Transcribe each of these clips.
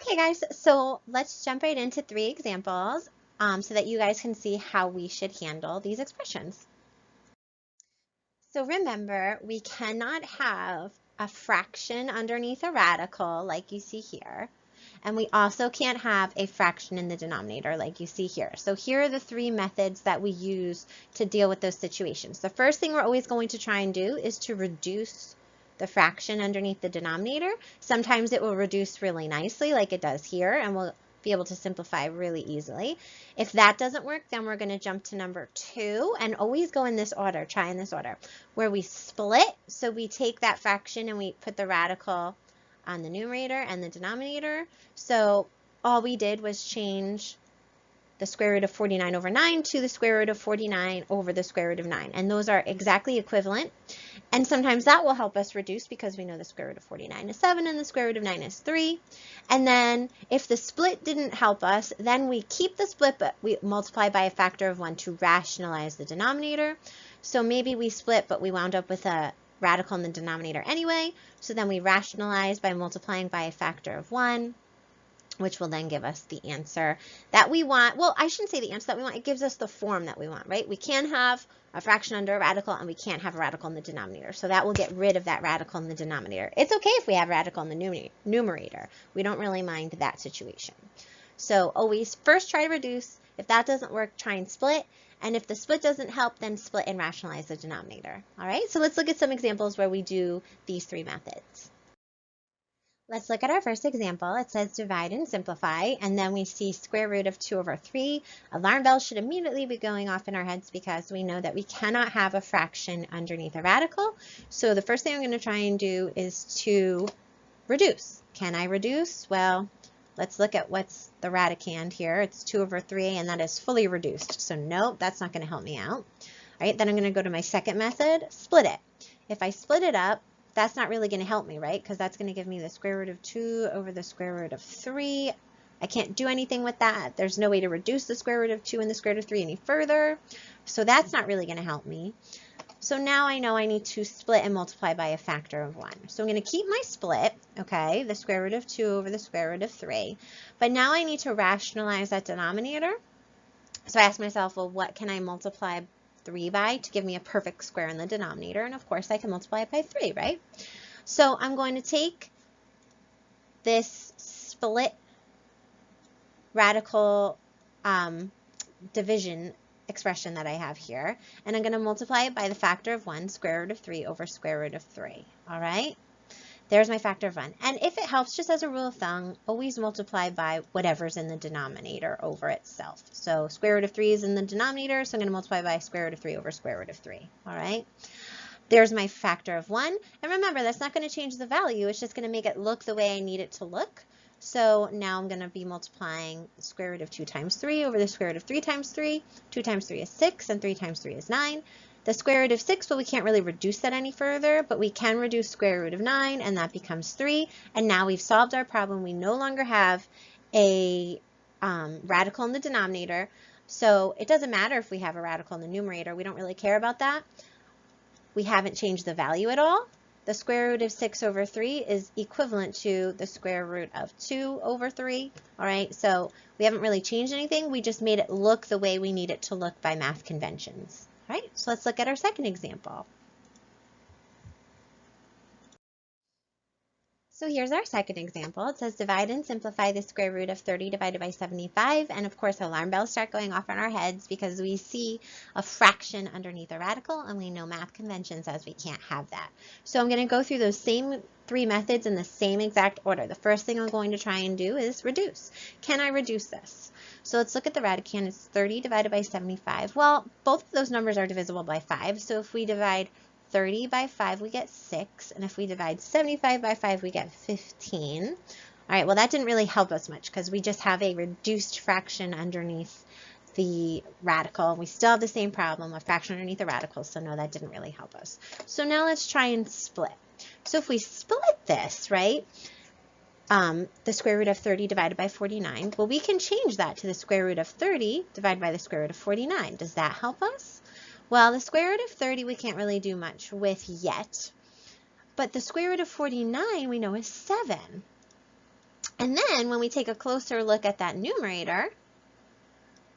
Okay guys, so let's jump right into 3 examples so that you guys can see how we should handle these expressions. So remember, we cannot have a fraction underneath a radical like you see here. And we also can't have a fraction in the denominator like you see here. So here are the 3 methods that we use to deal with those situations. The first thing we're always going to try and do is to reduce the fraction underneath the denominator. Sometimes it will reduce really nicely like it does here, and we'll be able to simplify really easily. If that doesn't work, then we're going to jump to number 2 and always go in this order, try in this order, where we split. So we take that fraction and we put the radical on the numerator and the denominator. So all we did was change the square root of 49 over 9 to the square root of 49 over the square root of 9. And those are exactly equivalent. And sometimes that will help us reduce because we know the square root of 49 is 7 and the square root of 9 is 3. And then if the split didn't help us, then we keep the split, but we multiply by a factor of 1 to rationalize the denominator. So maybe we split, but we wound up with a radical in the denominator anyway. So then we rationalize by multiplying by a factor of 1, which will then give us the answer that we want. Well, I shouldn't say the answer that we want. It gives us the form that we want, right? We can have a fraction under a radical, and we can't have a radical in the denominator. So that will get rid of that radical in the denominator. It's okay if we have a radical in the numerator. We don't really mind that situation. So always first try to reduce. If that doesn't work, try and split. And if the split doesn't help, then split and rationalize the denominator. All right, so let's look at some examples where we do these 3 methods. Let's look at our first example. It says divide and simplify, and then we see square root of 2 over 3. Alarm bells should immediately be going off in our heads because we know that we cannot have a fraction underneath a radical. So the first thing I'm going to try and do is to reduce. Can I reduce? Well, let's look at what's the radicand here. It's 2 over 3, and that is fully reduced. So nope, that's not going to help me out. All right, then I'm going to go to my second method, split it. If I split it up, that's not really going to help me, right? Because that's going to give me the square root of 2 over the square root of 3. I can't do anything with that. There's no way to reduce the square root of 2 and the square root of 3 any further. So that's not really going to help me. So now I know I need to split and multiply by a factor of 1. So I'm going to keep my split, okay, the square root of 2 over the square root of 3. But now I need to rationalize that denominator. So I ask myself, well, what can I multiply 3 by to give me a perfect square in the denominator? And of course I can multiply it by 3, right? So I'm going to take this split radical division expression that I have here, and I'm going to multiply it by the factor of 1, square root of 3 over square root of 3. All right, there's my factor of 1. And if it helps, just as a rule of thumb, always multiply by whatever's in the denominator over itself. So square root of 3 is in the denominator, so I'm going to multiply by square root of 3 over square root of 3. All right, there's my factor of 1. And remember, that's not going to change the value. It's just going to make it look the way I need it to look. So now I'm going to be multiplying square root of 2 times 3 over the square root of 3 times 3. 2 times 3 is 6, and 3 times 3 is 9. The square root of 6, well, we can't really reduce that any further, but we can reduce square root of 9, and that becomes 3. And now we've solved our problem. We no longer have a radical in the denominator. So it doesn't matter if we have a radical in the numerator. We don't really care about that. We haven't changed the value at all. The square root of 6 over 3 is equivalent to the square root of 2 over 3. All right, so we haven't really changed anything. We just made it look the way we need it to look by math conventions. All right, so let's look at our second example. So here's our second example. It says divide and simplify the square root of 30 divided by 75. And of course, alarm bells start going off in our heads because we see a fraction underneath a radical, and we know math convention says we can't have that. So I'm going to go through those same 3 methods in the same exact order. The first thing I'm going to try and do is reduce. Can I reduce this? So let's look at the radicand. It's 30 divided by 75. Well, both of those numbers are divisible by 5. So if we divide 30 by 5, we get 6, and if we divide 75 by 5, we get 15. All right, well, that didn't really help us much because we just have a reduced fraction underneath the radical. We still have the same problem, a fraction underneath the radical, so no, that didn't really help us. So now let's try and split. So if we split this, right, the square root of 30 divided by 49, well, we can change that to the square root of 30 divided by the square root of 49. Does that help us? Well, the square root of 30 we can't really do much with yet, but the square root of 49 we know is 7. And then when we take a closer look at that numerator,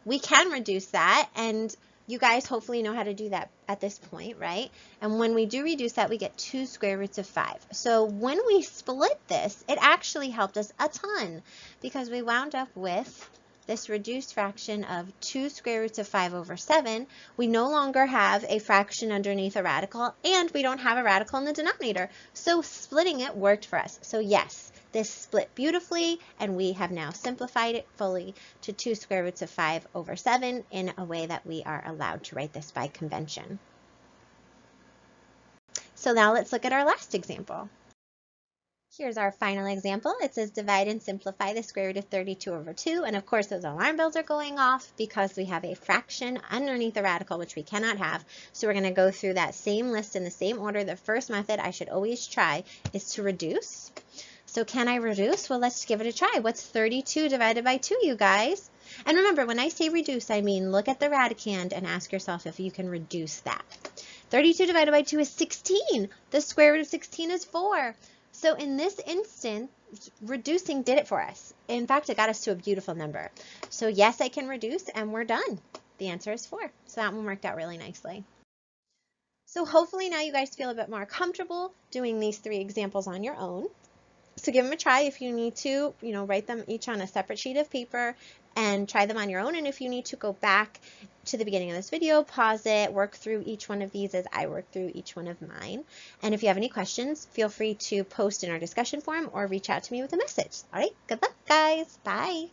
we can reduce that, and you guys hopefully know how to do that at this point, right? And when we do reduce that, we get 2 square roots of 5. So when we split this, it actually helped us a ton because we wound up with this reduced fraction of 2 square roots of 5 over 7. We no longer have a fraction underneath a radical, and we don't have a radical in the denominator. So splitting it worked for us. So yes, this split beautifully, and we have now simplified it fully to 2 square roots of 5 over 7 in a way that we are allowed to write this by convention. So now let's look at our last example. Here's our final example. It says divide and simplify the square root of 32 over 2. And of course, those alarm bells are going off because we have a fraction underneath the radical, which we cannot have. So we're going to go through that same list in the same order. The first method I should always try is to reduce. So can I reduce? Well, let's give it a try. What's 32 divided by 2, you guys? And remember, when I say reduce, I mean look at the radicand and ask yourself if you can reduce that. 32 divided by 2 is 16. The square root of 16 is 4. So in this instance, reducing did it for us. In fact, it got us to a beautiful number. So yes, I can reduce, and we're done. The answer is 4. So that one worked out really nicely. So hopefully now you guys feel a bit more comfortable doing these 3 examples on your own. So give them a try. If you need to, write them each on a separate sheet of paper and try them on your own. And if you need to go back to the beginning of this video, pause it, work through each one of these as I work through each one of mine. And if you have any questions, feel free to post in our discussion forum or reach out to me with a message. All right, good luck, guys. Bye.